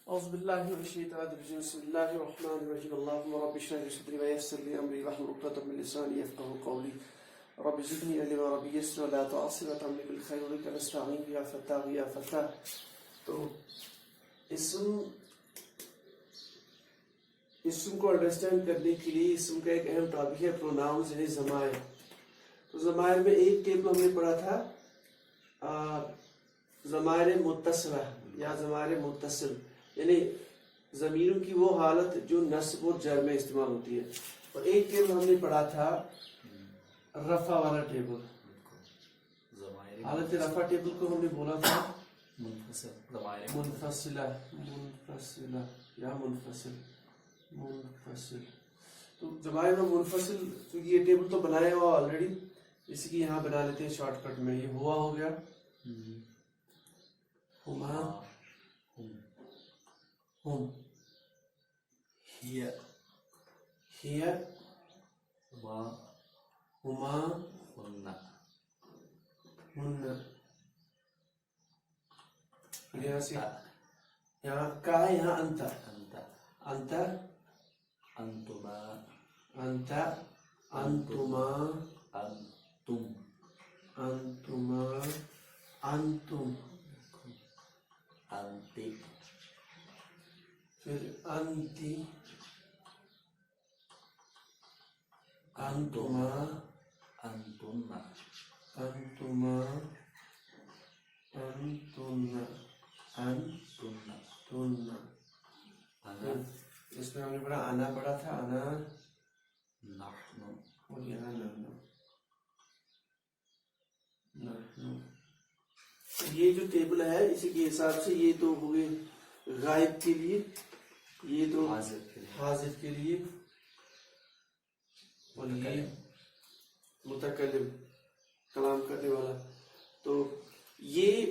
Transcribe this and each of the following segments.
أعوذ بالله من الشيطان الرجيم بسم الله الرحمن الرحيم اللهم رب اشرح لي صدري ويسر لي أمري واحلل عقدة من لساني يفقهوا قولي رب زدني علما رب يسر ولا تعصر وتعمل بالخير وبك نستعين يا فتاح يا فتاح. تو اسم کو انڈرسٹینڈ کرنے کے لیے اسم کا ایک اہم ٹاپک ہے پروناؤنز یعنی ضمائر. تو ضمائر میں ایک ٹیبل ہم نے پڑھا تھا ضمائر متصلہ یا ضمائر متصل یعنی ضمیروں کی وہ حالت جو نصب اور جر میں استعمال ہوتی ہے. اور ایک ٹیبل ہم نے پڑھا تھا رفع والا ٹیبل. حالت رفع ٹیبل کو ہم نے بولا تھا منفصلہ یا منفصل. تو ضمائر میں منفصل کیونکہ یہ ٹیبل تو بنایا ہوا آلریڈی، اسی کی یہاں بنا لیتے ہیں شارٹ کٹ میں. یہ ہوا ہو گیا ہما ہم ہی ہما ہن. یہاں سے یہاں کا ہے، یہاں انت انت انتما انت انتما انتم انتما انتم انتی پھر انتی انتما انتن انتما انتن انتن. انا اس میں ہم نے پڑھا انا پڑھا تھا انا نحن اور یہاں نحن. یہ جو ٹیبل ہے اسی کے حساب سے یہ تو ہوئے غائب کے لیے، یہ تو حاضر کے لیے، اور یہ متکلم کلام کرنے والا. تو یہ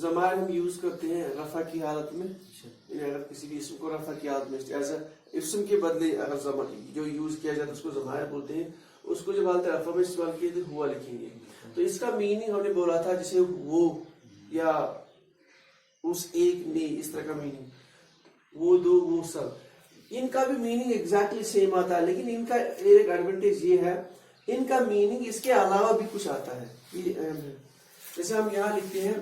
ضمائر ہم یوز کرتے ہیں رفع کی حالت میں. یعنی اگر کسی بھی اسم کو رفع کی حالت میں ایسا اسم کے بدلے اگر جو یوز کیا جاتا ہے اس کو ضمائر بولتے ہیں. اس کو جب حالت رفع میں استعمال کیے تو ہوا لکھیں گے. تو اس کا میننگ ہم نے بولا تھا جیسے وہ یا اس ایک نے، اس طرح کا میننگ. وہ دو وہ سب، ان کا بھی میننگ ایگزیکٹلی سیم آتا ہے، لیکن ان کا ایک ایڈوانٹیج یہ ہے ان کا میننگ اس کے علاوہ بھی کچھ آتا ہے. یہ اہم ہے. جیسے ہم یہاں لکھتے ہیں،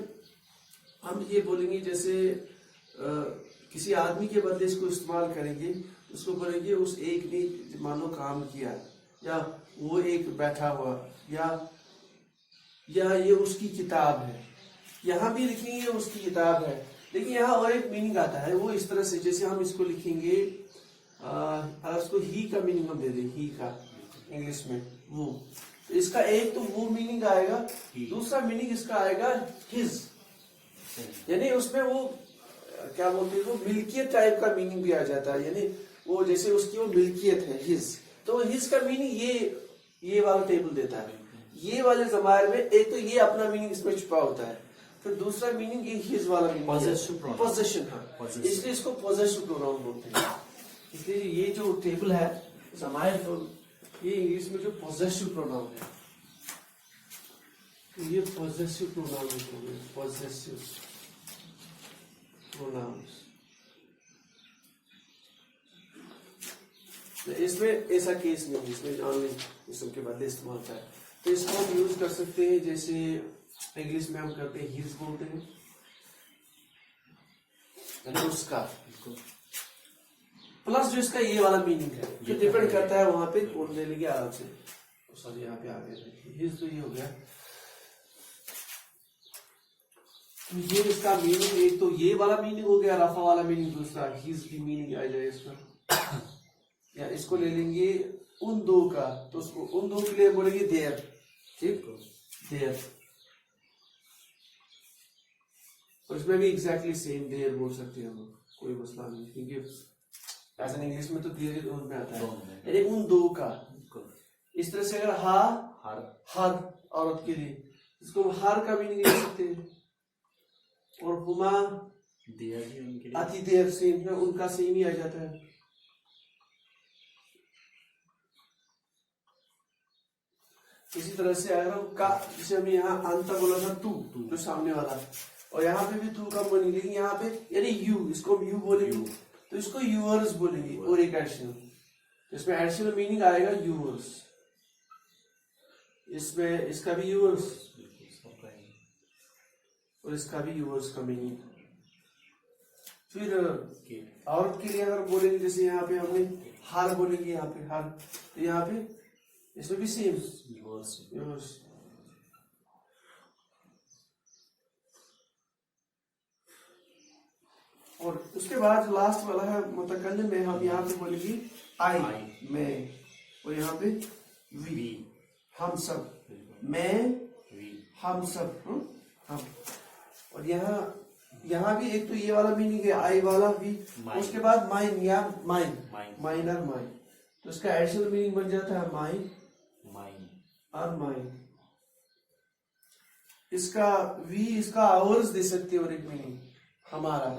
ہم یہ بولیں گے جیسے کسی آدمی کے بدلے اس کو استعمال کریں گے، اس کو بولیں گے اس ایک نے مانو کام کیا، یا وہ ایک بیٹھا ہوا، یا یہ اس کی کتاب ہے. یہاں بھی لکھیں گے اس کی کتاب ہے، لیکن یہاں اور ایک میننگ آتا ہے. وہ اس طرح سے جیسے ہم اس کو لکھیں گے اس کو ہی کا میننگ ہم دے دیں، ہی کا انگلش میں وہ. تو اس کا ایک تو وہ میننگ آئے گا، دوسرا میننگ اس کا آئے گا ہز. یعنی اس میں وہ کیا بولتے ہیں، وہ ملکیت ٹائپ کا میننگ بھی آ جاتا ہے. یعنی وہ جیسے اس کی وہ ملکیت ہے ہز. تو ہز کا میننگ یہ والا ٹیبل دیتا ہے. یہ والے ضمائر میں ایک تو یہ اپنا میننگ اس میں چھپا ہوتا ہے، پھر دوسرا میننگ یہ ہز والا پوزیشن. ہاں، اس لیے اس کو پوزیسو پروناؤن بولتے ہیں. اس لیے یہ جو ٹیبل ہے ضمائر تو یہ انگلش میں جو پوزیسو پروناؤن ہے، یہ پوزیسو پروناؤن ہے. Possessive pronouns. اس میں ایسا کیس نہیں، اس میں اونلی اسم کے بدلے استعمال ہوتا ہے. تو اس کو ہم یوز کر سکتے ہیں جیسے انگلش میں ہم کرتے ہیں ہز بولتے ہیں، یعنی اس کا پلس جو اس کا یہ والا میننگ ہے جو ڈیپینڈ کرتا ہے وہاں پہ کون لے لیں گے آرام سے. سوری یہاں پہ آگے ہز تو یہ ہو گیا. یہ اس کا میننگ ایک تو یہ والا میننگ ہو گیا رفع والا میننگ، دوسرا ہز کی میننگ آ جائے اس میں. یا اس کو لے لیں گے ان دو کا، تو اس کو ان دو کے لیے بولیں گے دیر. ٹھیک، دیر. اور اس میں بھی ایگزیکٹلی سیم دیر بول سکتے ہیں ہم، کوئی مسئلہ نہیں، کیونکہ ایسا انگلش میں تو دیر ان میں آتا ہے. یعنی ان دو کا. اس طرح سے اگر ہر عورت کے لیے اس کو ہر کا بھی نہیں لے سکتے. اور ہما آتی دیر سیم ہے، ان کا سیم ہی آ جاتا ہے. اسی طرح سے اگر ہم کا جسے ہم یہاں انت بولا تھا تو جو سامنے والا، اور یہاں پہ بھی تو کا معنی, لیکن یہاں پہ یعنی یو, اس کو ہم یو بولیں گے تو اس کو یورز بولیں گے, اور ایک ایڈیشنل, اس میں ایڈیشنل میننگ آئے گا یورز, اس میں اس کا بھی یورز اور اس کا بھی یورز کا میننگ. پھر عورت کے لیے اگر بولیں گے, جیسے یہاں پہ ہم نے ہر بولیں گے, یہاں پہ ہر, تو یہاں پہ اس میں بھی سیم یورز. اور اس کے بعد لاسٹ والا ہے متکلم میں, ہم یہاں پہ بولیں گے آئی, میں, اور یہاں پہ وی, ہم سب, میں, ہم سب, ہم. اور یہاں بھی ایک تو یہ والا میننگ ہے آئی والا بھی, اس کے بعد مائن یا مائن, مائنر مائن, تو اس کا ایڈیشنل میننگ بن جاتا ہے مائن اور مائن. اس کا وی, اس کا آورز دے سکتے اور ایک میننگ ہمارا.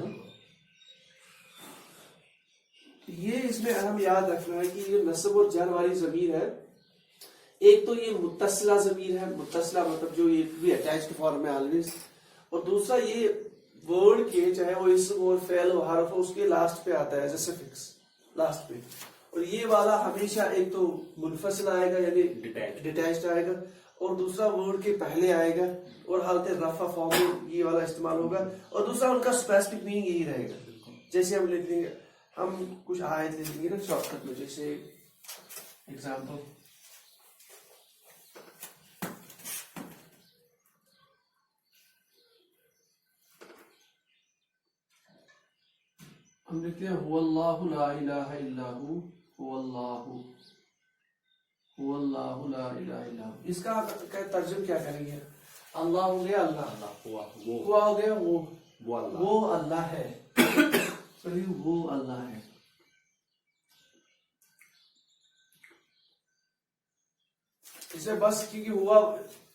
یہ اس میں اہم یاد رکھنا ہے کہ یہ نصب اور جر والی ضمیر ہے. ایک تو یہ متصلہ ضمیر ہے, متصلہ مطلب جو یہ بھی اٹیچڈ فارم میں آلویز, اور دوسرا یہ ورڈ کے چاہے وہ اسم اور فعل و حرف ہو اس کے لاسٹ پہ آتا ہے ایز اے سفکس لاسٹ پہ, اور یہ والا ہمیشہ ایک تو منفصل آئے گا یعنی ڈیٹیچڈ آئے گا, اور دوسرا ورڈ کے پہلے آئے گا اور حالت رفع فارم میں یہ والا استعمال ہوگا, اور دوسرا ان کا اسپیسیفک میننگ یہی رہے گا. جیسے ہم لکھ دیں گے, ہم کچھ آیت لکھ دیں گے نا شارٹ کٹ میں, جیسے ایگزامپل ہم لکھتے ہیں هو اللہ لا الہ الا ہو, هو اللہ, هو اللہ لا الہ الا ہو. اس کا ترجمہ کیا کریں گے؟ اللہ ہو گیا اللہ, ہوا ہو گیا وہ اللہ ہے, وہ اللہ ہے. اس میں بس کیونکہ ہوا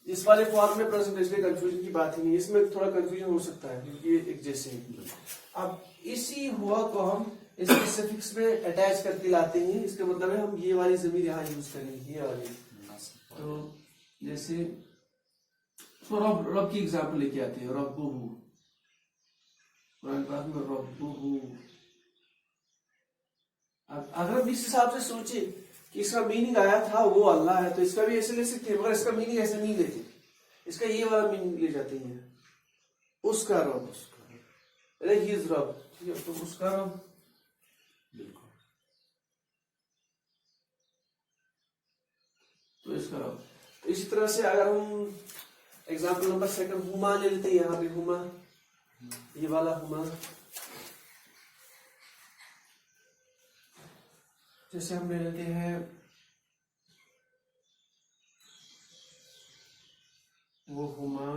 اس والے فارم میں پریزنٹ, اس میں کنفیوژن کی بات ہی نہیں, اس میں تھوڑا کنفیوژن ہو سکتا ہے کیونکہ ایک جیسے ہیں. اب اسی ہوا کو ہم اس کے سفکس میں اٹیچ کر کے لاتے ہیں, اس کا مطلب ہے ہم یہ والی ضمیر یہاں یوز کریں گے, یہ والی. تو جیسے رب کی ایگزامپل لے کے آتے ہیں, ربہ, قرآن پاک میں ربہ. اگر ہم اس حساب سے سوچے کہ اس کا میننگ آیا تھا وہ اللہ ہے, تو اس کا بھی ایسے لے سکتے ہیں, مگر اس کا میننگ ایسے نہیں لیتے, اس کا یہ والا میننگ لے جاتے ہیں, اس کا رب, ہیز رب, ٹھیک ہے, تو اس کا رب, تو اس کا رب. اسی طرح سے اگر ہم ایگزامپل نمبر سیکنڈ ہما لے لیتے ہیں, یہاں پہ ہما, یہ والا ہما, جیسے ہم لے لیتے ہیں وہ ہما,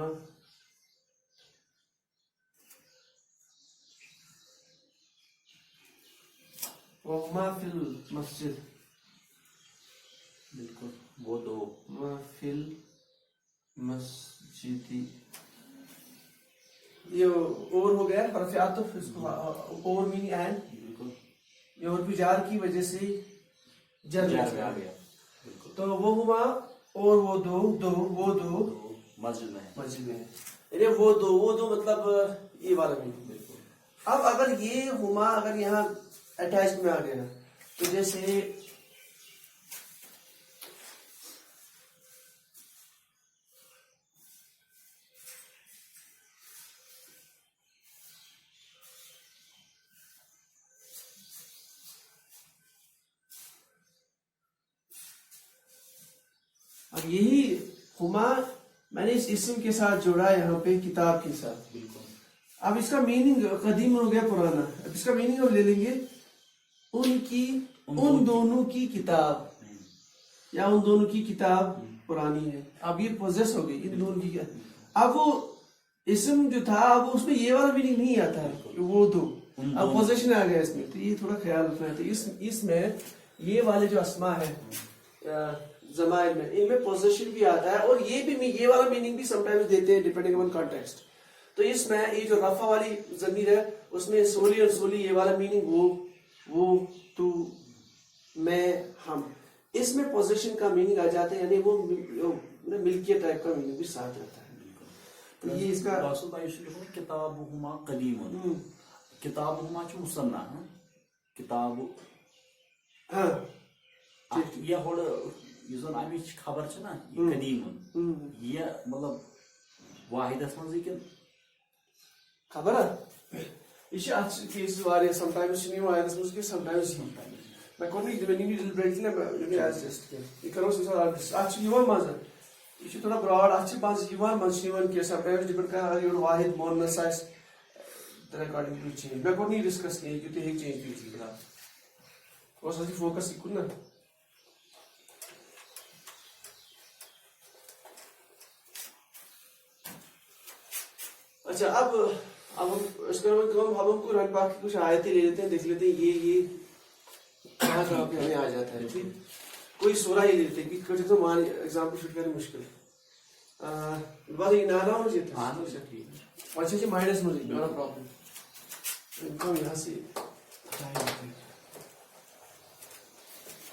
وہما فی المسجد, بالکل, وہ دو, ما فی المسجدی, یہ اور ہو گیا حرف عطف, اس کو اور میننگ اینڈ, یہ اور بھی جار کی وجہ سے جر آ گیا, تو وہ ہما اور وہ دو مسجد میں, یعنی وہ دو مطلب یہ والا میننگ. اب اگر یہ ہما اگر یہاں اٹیچ میں آ گیا, تو جیسے اب یہی ہما میں نے اس اسم کے ساتھ جوڑا ہے یہاں پہ کتاب کے ساتھ. اب اس کا میننگ قدیم ہو گیا پرانا, اب اس کا میننگ ہم لے لیں گے ان دونوں کی کتاب, یا ان دونوں کی کتاب پرانی ہے. اب یہ پوزیس ہو گئی ان دونوں کی. اب وہ اسم جو تھا اب اس میں یہ والا میننگ نہیں آتا ہے کہ وہ دو, اب پوزیشن آ گیا اس میں, تو یہ تھوڑا خیال رکھنا ہے. تو اس میں یہ والے جو اسما ہے ضمائر میں, ان میں پوزیشن بھی آتا ہے, اور یہ والا میننگ بھی سم ٹائمز دیتے ہیں ڈیپینڈنگ آن کانٹیکسٹ. تو اس میں یہ جو رفع والی ضمیر ہے اس میں سولی اور سولی یہ والا میننگ وہ تو میں ہم, اس میں پوزیشن کا میننگ آ جاتا ہے, یعنی وہ ملکیت ٹائپ کا میننگ بھی ساتھ رہتا ہے. یہ اس کا ڈاکٹر صاحب یہ لکھنا کتابہما قدیم کتابہما چھ مصنع کتاب ہاں یہ ہوڑ یہ زن امچ خبر چھ نا یہ قدیم یہ مطلب واحدس من کن خبر یہ ات کیسز واریاہ سم ٹائمز چھِ واحدس منٛز کینٛہہ سم ٹائمز مےٚ کوٚر نہٕ مےٚ نی ڈِل بریک نہ ایز ٹیسٹ کینٛہہ یہِ کَرو أسۍ اتھ چھُ یِوان مزٕ یہ تھوڑا براڈ اتھ مزٕ یِوان مزٕ چھُ کی سم ٹائمز ڈِپینڈ کران اگر یور واحد موننس آسہِ تہٕ اکاڈنگ ٹو چینج مےٚ کوٚر نہٕ یہِ ڈسکس کینٛہہ یہِ تہِ ہیٚکہِ چینج گٔژھِتھ فِلحال اوس اَتھ فوکس یہِ کُن نا اچھا اب اس کو ہم کو رن پاک کی کچھ آیتیں لے لیتے ہیں دیکھ لیتے ہیں یہ کہاں کہاں پہ ہمیں آ جاتا ہے ٹھیک کوئی سورہ ہی لیتے ہیں کہ تو مان ایگزامپل شوٹ کرنے مشکل بس یہ نانا ہونا چاہیے تھا اچھا اچھا مائنس میں نو پرابلم ان کو یہاں سے ہٹائیں لیتے ہیں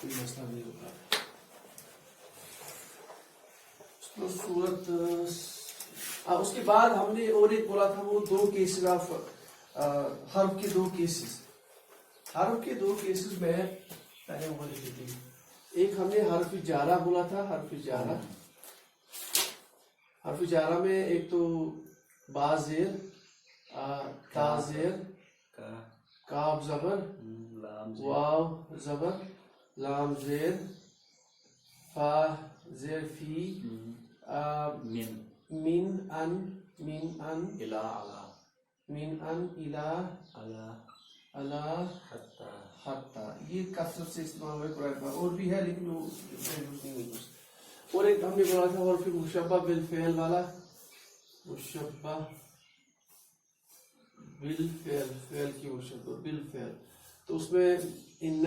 کوئی مسئلہ نہیں ہوگا سورت اس کے بعد ہم نے اور ایک بولا تھا وہ دو کیسز آف حرف کے دو کیسز حرف کے دو کیسز میں پہلے وہ لکھ دیتے ہیں ایک ہم نے حرف جارہ بولا تھا حرف جارہ میں ایک تو با زیر تا زیر کاف زبر واو زبر لام زیر فا زیر فی من ان الى الا حتی یہ کثرت سے استعمال ہوئے قرآن پاک اور بھی ہے لیکن وہ اور ایک ہم نے بولا تھا اور پھر مشبہ بالفعل والا مشبہ بالفعل فعل کی مشبہ بالفعل تو اس میں ان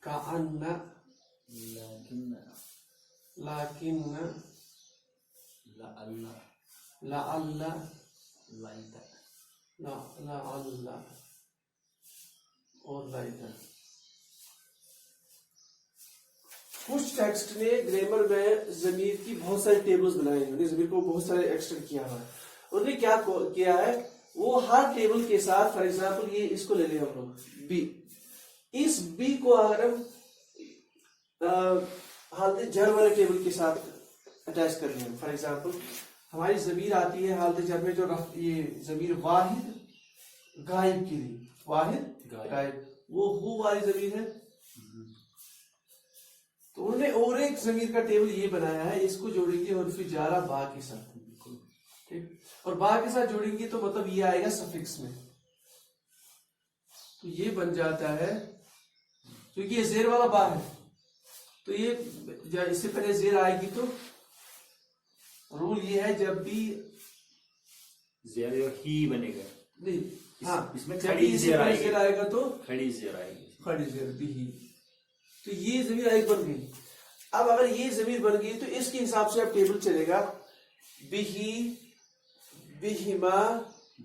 كأن لكن لعل اور لائتا کچھ ٹیکسٹ نے گرامر میں ضمیر کی بہت ساری ٹیبلز بنائی ہیں ضمیر کو بہت سارے ایکسٹینڈ کیا ہوا ہے انہوں نے کیا کیا ہے وہ ہر ٹیبل کے ساتھ فار ایگزامپل یہ اس کو لے لیں ہم لوگ بی اس بی کو اگر ہم حالت جر والے ٹیبل کے ساتھ اٹیچ کر لیں فار ایگزامپل ہماری ضمیر آتی ہے حالت جر میں جو یہ ضمیر واحد غائب کے لیے واحد غائب وہ ہو والی ضمیر ہے تو انہوں نے اور ایک ضمیر کا ٹیبل یہ بنایا ہے اس کو جوڑیں گے حرف جارہ با کے ساتھ ٹھیک اور با کے ساتھ جوڑیں گے تو مطلب یہ آئے گا سفکس میں تو یہ بن جاتا ہے کیونکہ یہ زیر والا با ہے تو یہ اس سے پہلے زیر آئے گی تو رول یہ ہے جب بھی زیر ہی بنے گا نہیں ہاں اس میں جب بھی زیر آئے گا تو کھڑی زیر آئے گی کھڑی زیر بھی تو یہ ضمیر ایک بن گئی اب اگر یہ ضمیر بن گئی تو اس کے حساب سے اب ٹیبل چلے گا بہی بہما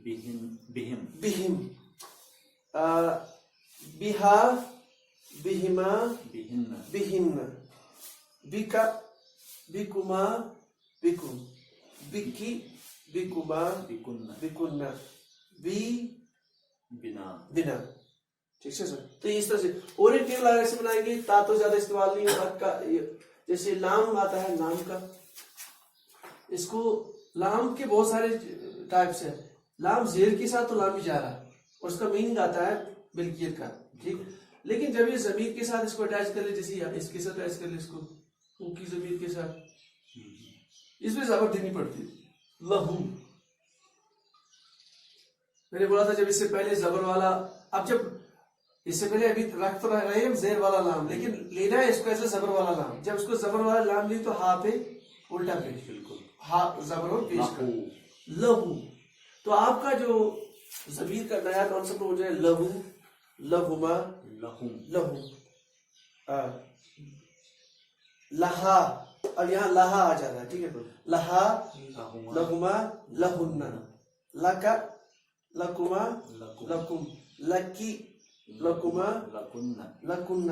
بہم بہا بہما بہن بکا بکما بکم بکی بکما بکن بی بنا ٹھیک ہے سر تو اس طرح سے اور ایک ٹیبل اگر سے بنائیں گے تا تو زیادہ استعمال نہیں ہوگا جیسے لام آتا ہے نام کا اس کو لام کے بہت سارے ٹائپس ہیں لام زیر کے ساتھ تو لام جارہ اور اس کا میننگ آتا ہے ملکیت کا ٹھیک لیکن جب یہ ضمیر کے ساتھ اس کو اٹیچ کر لے جیسے اس کے ساتھ اٹیچ کر لے اس کو او کی ضمیر کے ساتھ اس میں زبر دینی پڑتی ہے لہو میں نے بولا تھا جب اس سے پہلے زبر والا اب جب اس سے پہلے ابھی رکھ تو رہے ہیں زیر والا لام لیکن لینا ہے اس کو ایسے زبر والا لام جب اس کو زبر والا لام لی تو ہا پہ الٹا پیش بالکل ہا زبر اور پیش کر لہو تو آپ کا جو ضمیر کا نیا کانسیپٹ ہو جائے لہو لہما لہو لہا اب یہاں لہا آ جاتا ہے ٹھیک ہے لہا لہما لہن لکا لکما لکم لکی لکما لکن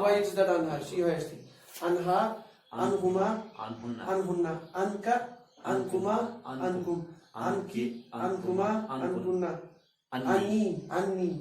why is that anha? She has the anha, anhuma, anhunna, anka, ankuma, ankum, anki, ankuma, ankunna, anni,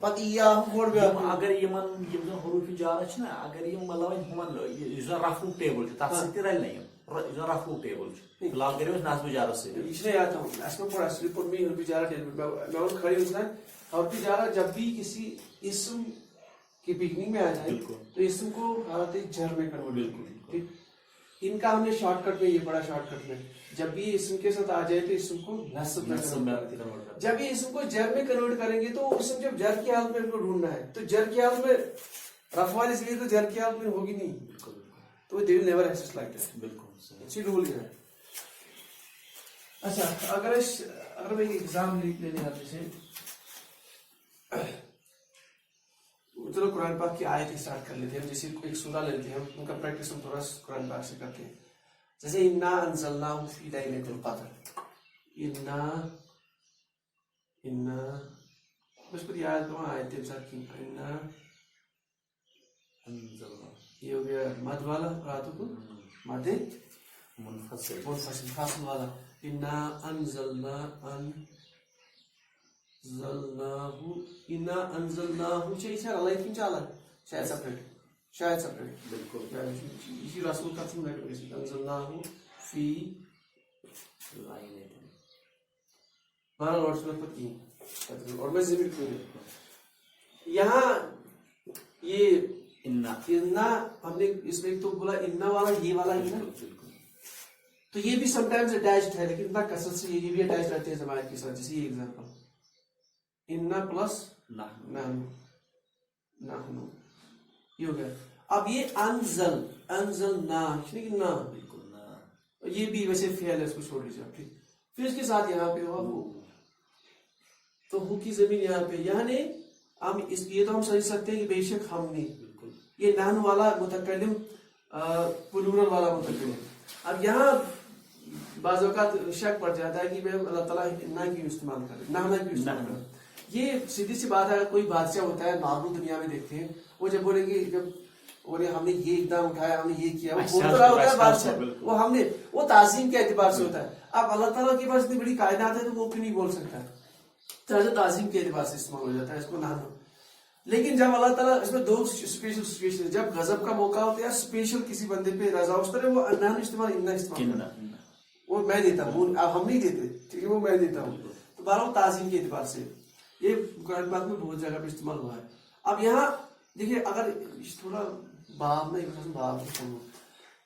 پتہ یا گوڑ بیاکھ اگر یمن یم زن حروف جارہ چھ نا اگر یم مطلب ہمن یُس زن رفعُک ٹیبل چھ تتھ سۭتۍ تہِ رلہِ نہٕ یم یُس زن رفعُک ٹیبل چھ فی الحال کٔرِو أسۍ نصب جارس سۭتۍ یہ چھُنہ یاد تھاوُن اَسہِ ما پوٚر اَسہِ پوٚر مےٚ حرف جارہ ٹیبل میں ووٚن خٲلی اس حرف جارہ جب بھی کسی اسم کی بگننگ میں آ جائے تو اسم کو حالت جر میں کنورٹ کریں. ان کا ہم نے شارٹ کٹ میں یہ پڑھا شارٹ کٹ میں جب بھی اسم کے ساتھ آ جائے تو اسم کو نصب میں کنورٹ کریں. جب یہ اسم کو جر میں کنورٹ کریں گے تو اسم جب جر کی حالت میں ان کو ڈھونڈنا ہے تو جر کی حالت میں رفع والی اس لیے تو جر کی حالت میں ہوگی نہیں تو they will never access like that. بالکل اسی رول ہے. اچھا اگر میں ایگزام لینے آتے سے چلو قرآن پاک کی آیت اسٹارٹ کر لیتے ہیں. ہم جیسے ایک سورہ لیتے ہیں ان کا پریکٹس ہم تھوڑا قرآن پاک سے کرتے ہیں. جیسے انا انزلناہ فی لیلۃ القدر. انا بس پر یاد تو آیت تمسات کی انا انزلناہ یہ ہو گیا مد والا راتوں کو مد منفصل فاصل والا. انا انزلناہ چھ اللہ کن چالا شاید سپریٹ بالکل یہ رسول کا انزلناہ فی بارہ لوٹ سنت پر تین اور میں زمین کیوں یہاں یہ انا ہم نے اس میں تو بولا انا والا یہ والا انا تو یہ بھی سم ٹائمز اٹیچڈ ہے لیکن اتنا کثرت سے یہ بھی اٹیچ رہتے ہیں زبان کے ساتھ. جیسے یہ ایگزامپل انا پلس نحنو یہ ہو گیا. اب یہ انزلنا بالکل یہ بھی ویسے فعل ہے اس کو چھوڑ دیجیے آپ ٹھیک. پھر اس کے ساتھ یہاں پہ ہوا وہ تو ہو کی زمین یہاں پہ یعنی ہم اس یہ تو ہم سمجھ سکتے ہیں کہ بے شک ہم نے یہ نحن والا متکلم پلورل والا متکلم. اب یہاں بعض اوقات شک پڑ جاتا ہے کہ بھائی اللہ تعالیٰ نہ کیوں استعمال کرے نہ کیوں استعمال کرے. یہ سیدھی سی بات ہے. اگر کوئی بادشاہ ہوتا ہے نارمل دنیا میں دیکھتے ہیں وہ جب بولیں گے جب ہم نے یہ اقدام اٹھایا ہم نے یہ کیا وہ بول تو رہا ہوتا ہے بادشاہ وہ ہم نے وہ تعظیم کے اعتبار سے ہوتا ہے. اب اللہ تعالیٰ کے پاس اتنی بڑی کائنات ہے تو وہ کیوں نہیں بول سکتا تو تعظیم کے اعتبار سے استعمال ہو جاتا ہے اس کو نہ. لیکن جب اللہ تعالیٰ اس میں دو اسپیشل سچویشن جب غضب کا موقع ہوتا ہے اسپیشل کسی بندے پہ رضا اس طرح وہ نحن استعمال انا استعمال وہ میں دیتا ہوں اب ہم نہیں دیتے ٹھیک ہے وہ میں دیتا ہوں تو بارہ تعظیم کے اعتبار سے یہ قرآن پاک میں بہت جگہ پہ استعمال ہوا ہے. اب یہاں دیکھیے اگر تھوڑا باب میں باب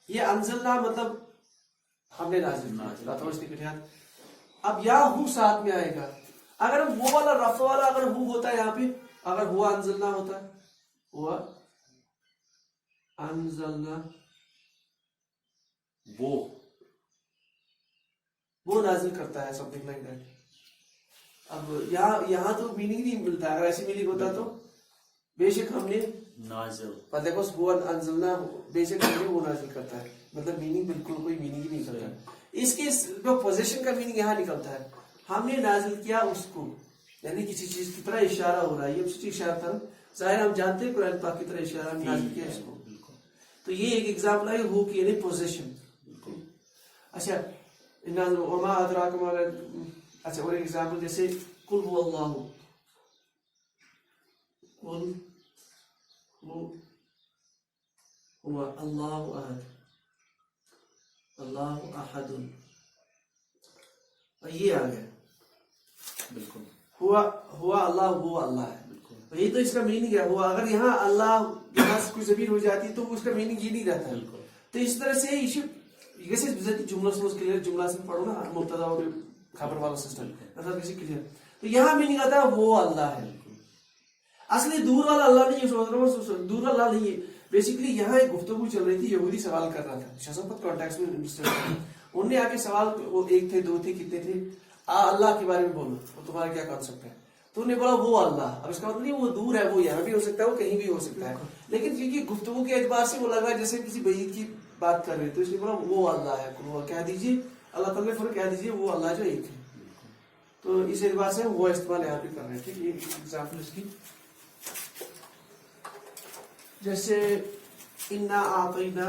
یہ انزلنا مطلب ہم نے نازل کیا. اب یہاں ہو ساتھ میں آئے گا. اگر وہ والا رفع والا اگر ہو ہوتا ہے یہاں پہ اگر ہوا انزلنا ہوتا ہے ہوا انزلنا وہ نازل کرتا ہے سمتھنگ لائک دیٹ. اب یہاں تو میننگ نہیں ملتا ہے. اگر ایسی میننگ ہوتا تو بے شک ہم نے نازل پر دیکھو ہوا انزلنا بے شک ہم نے وہ نازل کرتا ہے مطلب میننگ بالکل کوئی میننگ ہی نہیں کرتا. اس کے جو پوزیشن کا میننگ یہاں نکلتا ہے ہم نے نازل کیا اس کو یعنی کسی چیز کی طرح اشارہ ہو رہا ہے. یہ سچی اشارہ تھا ظاہر ہم جانتے ہیں قرآن پاک کی طرح اشارہ ہم نازل کیا اس کو. تو یہ ایک ایگزامپل ہے ہو کی یعنی پوزیشن. اچھا وما ادراک ما اچھا اور ایگزامپل جیسے قل هو اللہ قل هو اللہ احد اللہ احد یہ آ گیا بالکل ہوا اللہ ہے. یہ تو اس کا میننگ ہے. ہوا اگر یہاں اللہ یہاں سے کوئی ضمیر ہو جاتی ہے تو اس کا میننگ یہ نہیں رہتا ہے. تو اس طرح سے یہ جملہ سے پڑھو نا مبتدا اور خبر والا سسٹم کلیئر. تو یہاں میننگ آتا ہے وہ اللہ ہے. اصلی دور والا اللہ نہیں ہے. دور اللہ نہیں ہے. بیسیکلی یہاں ایک گفتگو چل رہی تھی. یہودی سوال کر رہا تھا شاسپت کانٹیکس میں انہوں نے آ کے سوال وہ ایک تھے دو تھے کتنے تھے اللہ کے بارے میں بولو وہ تمہارا کیا کانسیپٹ ہے. تو انہوں نے بولا وہ اللہ. اب اس کا مطلب نہیں وہ دور ہے وہ یہاں بھی ہو سکتا ہے وہ کہیں بھی ہو سکتا ہے. لیکن کیونکہ گفتگو کے اعتبار سے وہ لگا جیسے کسی بعید کی بات کر رہے تو اس نے بولا وہ اللہ ہے. کہہ دیجیے اللہ تعالیٰ نے فرق کہہ دیجیے وہ اللہ جو ایک ہے. تو اس اعتبار سے وہ استعمال یہاں پہ کر رہے ہیں. ٹھیک ہے ایگزامپل اس کی جیسے انا اعطینا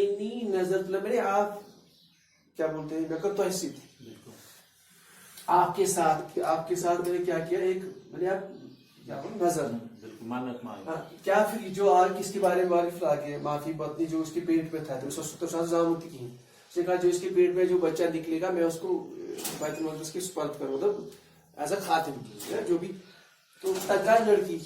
انی نظرت میں نے آپ کیا بولتے ہیں میں کرتا حصی آپ کے ساتھ میں نے کیا کیا ایک میں نے آپ کیا نظر منت مانگی. کیا پھر جو آگ کس کے بارے میں واقف آگے معافی بطنی جو اس کے پیٹ میں تھا تو اس تو زامتی کی اس نے کہا جو اس کے پیٹ میں جو بچہ نکلے گا میں اس کو بیت المقدس کے سپرد کروں مطلب ایز اے خاتم جو بھی تو تکا لڑکی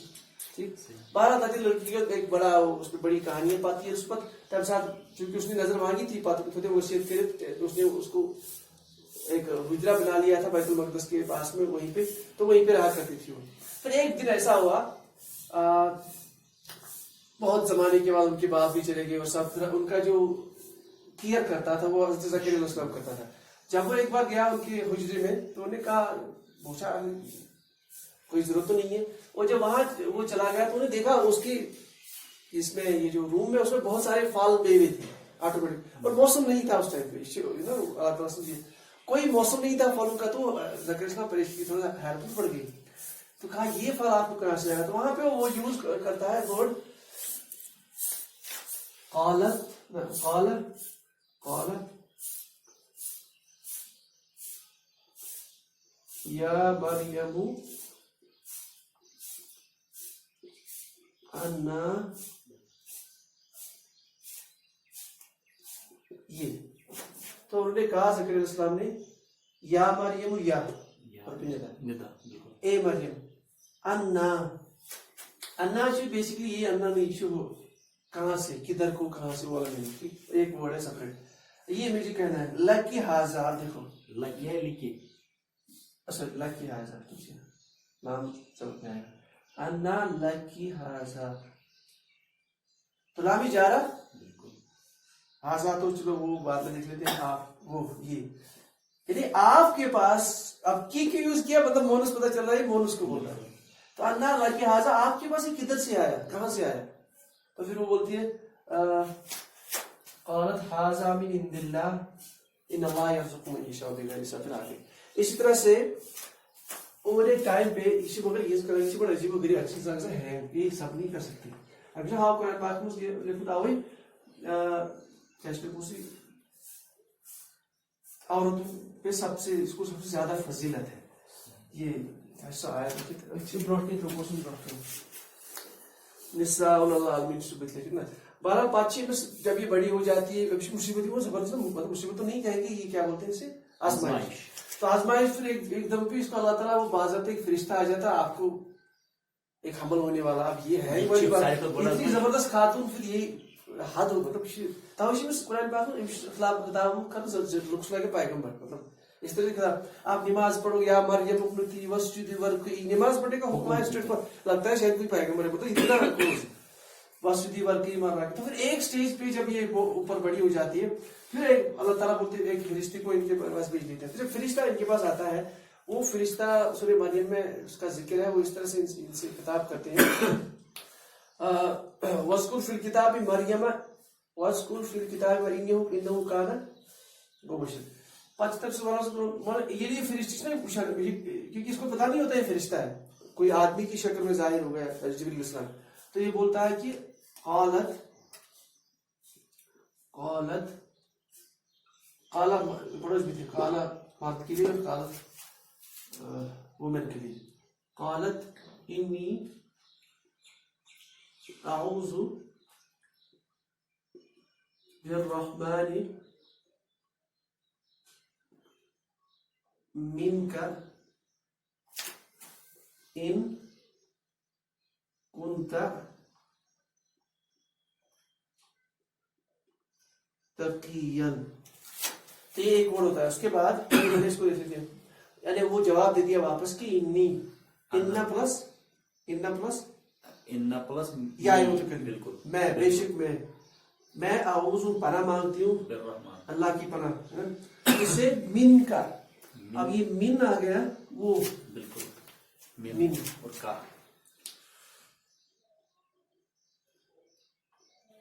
ٹھیک 12 تک لڑکی کا ایک بڑا اس میں بڑی کہانی پاتی ہے اس پر تب ساتھ چونکہ اس نے نظر مانگی تھی پاتی وصیت کرے اس نے اس کو ایک حجرہ بنا لیا تھا بیت المقدس کے پاس میں وہیں پہ تو وہیں پہ رہا کرتی تھی وہ. پھر ایک دن ایسا ہوا بہت زمانے کے بعد ان کے باپ بھی چلے گئے اور سب پھر ان کا جو کیئر کرتا تھا وہ حضرت زکریا علیہ السلام کرتا تھا. جب وہ ایک بار گیا ان کے حجرے میں تو انہوں نے کہا پوچھا کوئی ضرورت تو نہیں ہے اور جب وہاں وہ چلا گیا تو انہوں نے دیکھا اس کی اس میں یہ جو روم ہے اس میں بہت سارے پھل میوے تھے آٹومیٹک اور موسم نہیں تھا اس ٹائم پہ کوئی موسم نہیں تھا پھلوں کا تو زکریا السلام پریشانی تھوڑا حیرت پڑ گئی تو کہا یہ پھل آپ کو کہاں سے آیا تو وہاں پہ وہ یوز کرتا ہے ورڈ قالت یا مریم انا یہ تو انہوں نے کہا زکریا علیہ السلام نے یا مریم یا اے مریم انا جو بیسکلی یہ انا نہیں شو کہاں سے کدھر کو کہاں سے والا نہیں ایک ورڈ ہے سپریٹ یہ مجھے کہنا ہے لکی ہاذا دیکھو لکی ہے لکی اصل لکی ہاذا نام سمجھ میں آئے گا انا لکی ہاذا تو نام ہی جا رہا ہاذا تو چلو وہ بعد میں دیکھ لیتے ہیں آپ وہ یہ یعنی آپ کے پاس اب کی یوز کیا مطلب مونس پتہ چل رہا ہے مونس کو بول رہا ہے تو انا لکی ہاذا آپ کے پاس یہ کدھر سے آیا کہاں سے آیا تو پھر وہ بولتی ہے قالت ھذا من عند اللہ ان اللہ یرزق من یشاء بغیر حساب. پھر آگے اسی طرح سے اور ایک ٹائم پہ اسی مگر یہ کرنسی بڑا عجیب و غریب اچھی طرح سے ہے یہ سب نہیں کر سکتے. اگر ہاں قرآن پاک میں یہ لکھتا ہوئی کیسے پوچھی عورتوں پہ سب سے اس کو سب سے زیادہ فضیلت ہے یہ ایسا آیا کہ اچھی بروٹ کے پروپوزل بروٹ نساء العالمین صبح لیکن بہرحال بادشاہ میں جب یہ بڑی ہو جاتی ہے مصیبت وہ زبردست مصیبت تو نہیں کہیں گے یہ کیا بولتے ہیں اسے آزمائش. تو آزمائش پھر ایک دم پہ اس کو اللہ تعالیٰ وہ باضابطہ ایک فرشتہ آ جاتا ہے آپ کو ایک حمل ہونے والا اب یہ ہے اتنی زبردست خاتون پھر یہ حد ہو مطلب توشی میں قرآن پاک میں خلاف کتاب کر لکس لگے پیغمبر مطلب اس طرح سے آپ نماز پڑھو یا مریم اقنتی وسجدی ورکعی نماز پڑھنے کا حکم ہے اسٹیٹ پر لگتا ہے شاید کوئی پیغمبر ہے مطلب اتنا کلوز وسجدی ورکعی مر رہا. تو پھر ایک سٹیج پہ جب یہ اوپر بڑی ہو جاتی ہے پھر ایک اللہ تعالیٰ بولتے ہیں ایک فرشتے کو ان کے پاس بھیج دیتے ہیں. جب فرشتہ ان کے پاس آتا ہے وہ فرشتہ سورہ مریم میں اس کا ذکر ہے وہ اس طرح سے ان سے خطاب کرتے ہیں وَاذْكُرْ فِي الْكِتَابِ مَرْيَمَ وَاذْكُرْ فِي الْكِتَابِ وَإِنَّهُ كَانَ مُبَشِّرًا. پانچ طرف سے یہ فرشتہ کیونکہ اس کو پتا نہیں ہوتا ہے فرشتہ ہے کوئی آدمی کی شکل میں ظاہر ہو گیا جبریل علیہ السلام تو یہ بولتا ہے کہ قالت پڑوس بھی تھے قالا مرد کے لیے اور قالت وومن کے لیے قالت انی اعوذ بالرحمن منك ان كنت تقيا. تو یہ ایک ورڈ ہوتا ہے اس کے بعد اس کو دیکھ لیتے ہیں یعنی وہ جواب دے دیا واپس کہ انی ان پلس یا بالکل میں بے شک میں اعوذ پناہ مانگتی ہوں اللہ کی پناہ اسے من کا. اب یہ من آ گیا وہ بالکل من اور کا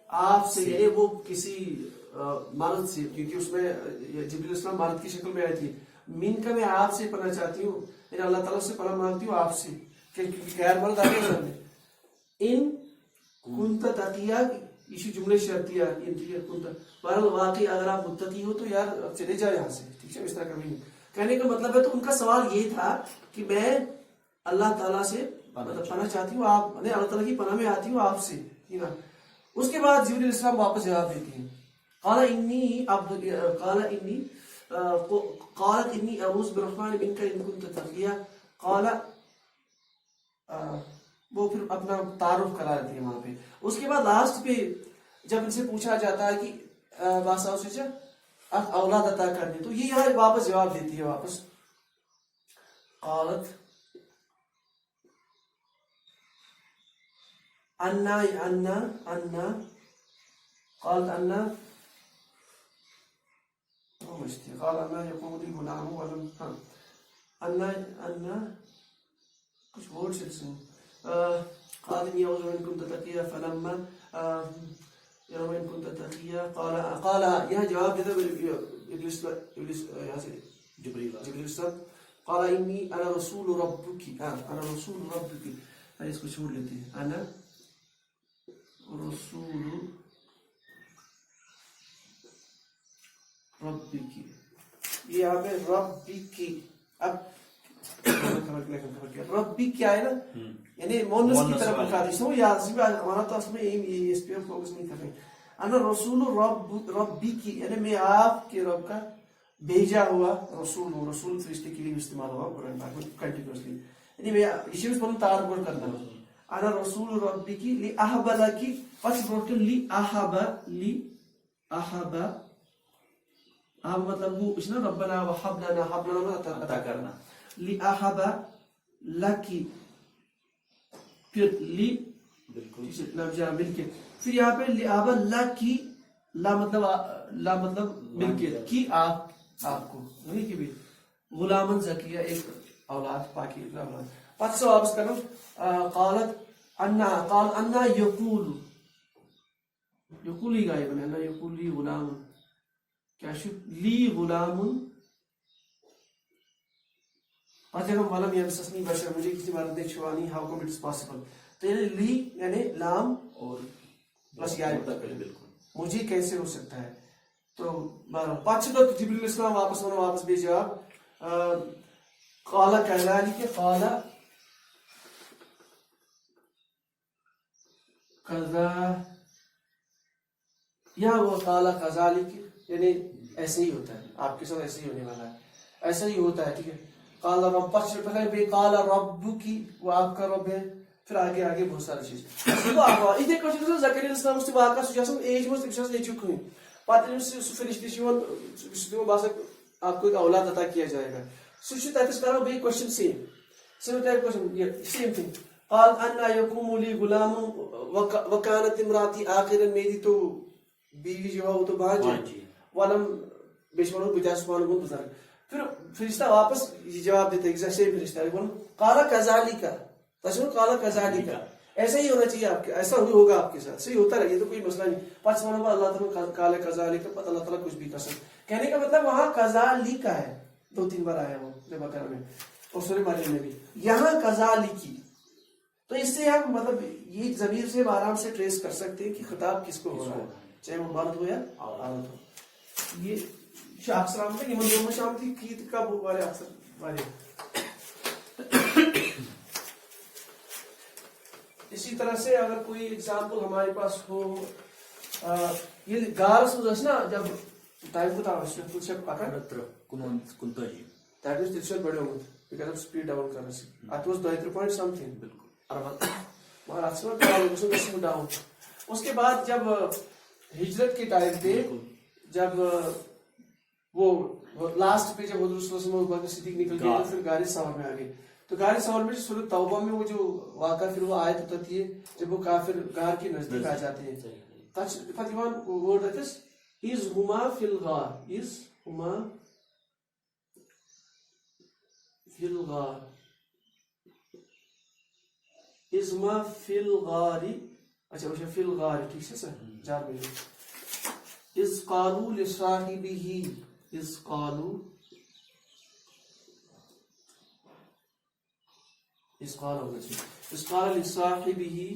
آپ سے یعنی وہ کسی مرد سے کیونکہ اس میں جبریل علیہ السلام مرد کی شکل میں آئی تھی. من کا میں آپ سے پناہ چاہتی ہوں یعنی اللہ تعالیٰ سے پناہ مانگتی ہوں آپ سے کیونکہ غیر مرد آ گیا سامنے. ان کنت تقیہ یہ جملے شرطیہ بہرحال واقعی اگر آپ متقی ہو تو یار چلے جاؤ یہاں سے، ٹھیک ہے، اس طرح کبھی نہیں کہنے کا مطلب ہے. تو ان کا سوال یہ تھا کہ میں اللہ تعالیٰ سے پناہ چاہتی ہوں، آپ اللہ تعالیٰ کی پناہ میں آتی ہوں آپ سے، ٹھیک ہے. اس کے بعد جبریل علیہ السلام واپس جواب دیتے ہیں، قالت انی اعوذ بالرحمن منک ان کنت تقیا. قال وہ پھر اپنا تعارف کرا دیتی ہے وہاں پہ. اس کے بعد لاسٹ پہ جب ان سے پوچھا جاتا ہے کہ باساؤ سے اولاد عطا کرنے، تو یہ یہاں واپس جواب دیتی ہے واپس. قالت قالت قال انا يكون لي غلام ولم کچھ ورڈ سے قال اني اعوذ بك ان كنت تقيا فلما ان كنت تقيا قال یہ جواب دیتا ابلیس یہاں سے جبریل صاحب. قال اني انا رسول ربك انا رسول ربك. اس کو چھوڑ لیتے ہیں، انا رسول ربی کی، یہ یہاں پہ ربی کی. اب ربی کیا ہے نا، یعنی مونس کی طرف مخاطب ہے. وہ یاد سے ہمارا تو اصل میں اس پہ فوکس نہیں کر رہے. انا رسول ربی کی، یعنی میں آپ کے رب کا بھیجا ہوا رسول ہوں. رسول فرشتے کے لیے استعمال ہوا قرآن پاک میں کنٹینیوسلی، یعنی میں یہ چیز پر تعارف کرنا. انا رسول ربی کی لی احب لکی، پس بروٹ لی احب مطلب وہ اس نا ربنا وحب لنا، حب لنا عطا کرنا. لی احب لکی، پھر لی بالکل مل کے، پھر یہاں پہ لی احب لکی، لا مطلب مل کے کی آپ کو، نہیں کہ بھی غلامن زکیہ، ایک اولاد پاکی اولاد. پتہ سے واپس کرنا. قالت انا یقول ہی غائب ہے، انا یقول لی غلام، کیا لی غلام اجرم ولم یمسسنی بشر، مجھے کسی مرد نے چھوا نہیں، ہاؤ کم اٹس پاسبل. تو یعنی لی یعنی لام اور بس بالکل مجھے کیسے ہو سکتا ہے. تو پتہ تو جبریل علیہ السلام واپس بھی جواب. قال کذالک، قال یا وہ قال کذالک، یعنی ایسے ہی ہوتا ہے، آپ کے ساتھ ایسے ہی ہونے والا ہے، ایسا ہی ہوتا ہے، ٹھیک ہے. قال رب، پہلے قال رب کی، وہ آپ کا رب ہے، پھر آگے بہت ساری چیز. اتنے کچھ زکریا علیہ السلام سے واقعہ سہ ایج مز تمہیں نیچو کھن، پتہ سہ فرشتہ باسان آپ کو ایک اولاد عطا کیا جائے گا، سہ تتس کرو بیٚیہِ کوشچن سیم تھنگ. قال انا یقوم لی غلام وکانت امراتی آخر، میری تو بیوی جو ہے وہ تو بانجھ، ولم بیچ ونو بہ تہ ون گو بزرگ. پھر فرشتہ واپس یہ جواب دیتا ہے سیم فرشتہ قال کذالک، قال کذالک، ایسا ہی ہونا چاہیے آپ کے، ایسا ہوگا آپ کے ساتھ، صحیح ہوتا رہے، یہ تو کوئی مسئلہ نہیں. پتہ ونو اللہ تعالیٰ قال کذالک، پتہ اللہ تعالیٰ کچھ بھی کر سکتا. کہنے کا مطلب وہاں کذالک ہے، 2-3 بار آیا وہ بقرہ میں اور سورہ مریم میں بھی، یہاں کذالک. تو اس سے ہم مطلب یہ ضمیر سے ہم آرام سے ٹریس کر سکتے ہیں کہ خطاب کس کو ہو رہا ہے، چاہے وہ مرد ہو یا عورت ہو. یہ اکثر آمد ہے یہ شام تھی کھیت کا والے اکثر والے. اسی طرح سے اگر کوئی ایگزامپل ہمارے پاس ہو، یہ گارس مز نا جب ٹائم کو تھا پکان 29 دیٹ میز تیل بڑھوت بیکاز آف سپیڈ ڈاؤن کرنے سے it was 22 point something بالکل مگر ات ڈاؤن. اس کے بعد جب ہجرت کے ٹائم پہ جب وہ لاسٹ پہ جب حضور صلی اللہ علیہ وسلم صدیق نکل گئے تو پھر غار ثور میں آ گئے. تو غار ثور میں سورۃ توبہ میں وہ جو واقعہ پھر وہ آیت ہوتی ہے جب وہ کافر غار کے نزدیک آ جاتے ہیں، تب ورڈ اتس از ہما فی الغار، از ہما فی الغار، از ما فی الغار، اچھا وہ فی الغار، ٹھیک ہے سر جار میں از قالوا لصاحبہ، از قالوا اس قال ہوگا اس قال لصاحبہ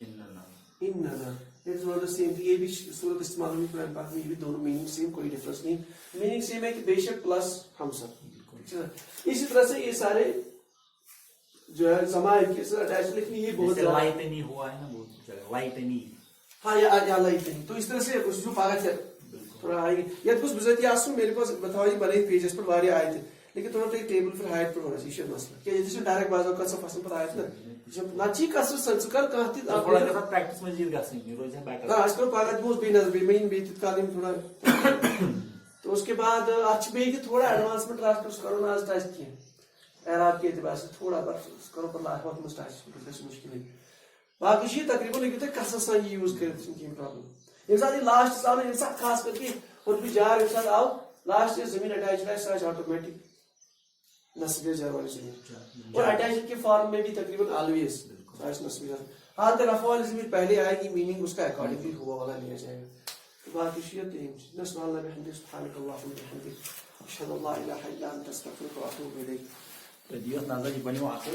اننا اٹس ون دا سیم یہ بھی صورت استعمال ہوئی قرآن پاک میں، یہ بھی دونوں میننگ سیم، کوئی ڈفرنس نہیں، میننگ سیم ہے کہ بے شک پلس ہم سب. اسی طرح سے یہ سارے جو ہے ضمائر کے ساتھ اٹیچ لکھنی یہ بہت لائٹنی ہوا ہے نا بہت جگہ لائٹنی. ہاں یا لائٹنی تو اس طرح سے اس جو پاگت ہے تھوڑا آئے گی یا کچھ بذاتی آسو میرے پاس بتاؤ یہ بنے پیجز پر واریا آئے تھے لیکن تھوڑا تو ٹیبل پھر ہائٹ پر ہونا چاہیے یہ مسئلہ کہ جیسے ڈائریکٹ بازو کا سب فصل پر آئے تھے جب ناچی کثر سنسکر کہتی تھوڑا کہتا پریکٹس میں جیت گژھنی نہیں روز ہے بیٹر. ہاں اس کو پاگت بوز بھی نظر بھی میں بھی تعلیم تھوڑا تو اس کے بعد اچھ بھی کہ تھوڑا ایڈوانسمنٹ رات پر کرو نا آج ٹچ کیا اعراب کے اعتبار سے تھوڑا بس کرو پر لاکھ وقت میں ٹچ گژھِ مشکل ہے. باقی یہ تقریباً ہیٚکِو تُہۍ کثرت سان یہ یوز کٔرِتھ چھُنہٕ کِہیٖنۍ پرابلم. ییٚمہِ ساتہٕ یہِ لاسٹس آو نہ ییٚمہِ ساتہٕ خاص کر کہ اور بھی جار ییٚمہِ ساتہٕ آو لاسٹ یۄس زمین اٹیچ آسہِ سۄ آسہِ آٹومیٹک نصب جار والی زمین اور اٹیچ کے فارم میں بھی تقریباً آلویز سۄ آسہِ نصب جار. ہاں اگر رفع والی زمین پہلے آئے گی میننگ اس کا اکارڈنگلی ہوا والا لیا جائے گا. تو باقی شیت نسأل الله بحمده سبحانك اللهم وبحمدك اشهد ان لا اله الا انت استغفرك واتوب اليك. تو دیو نظر یہ بنیو آتے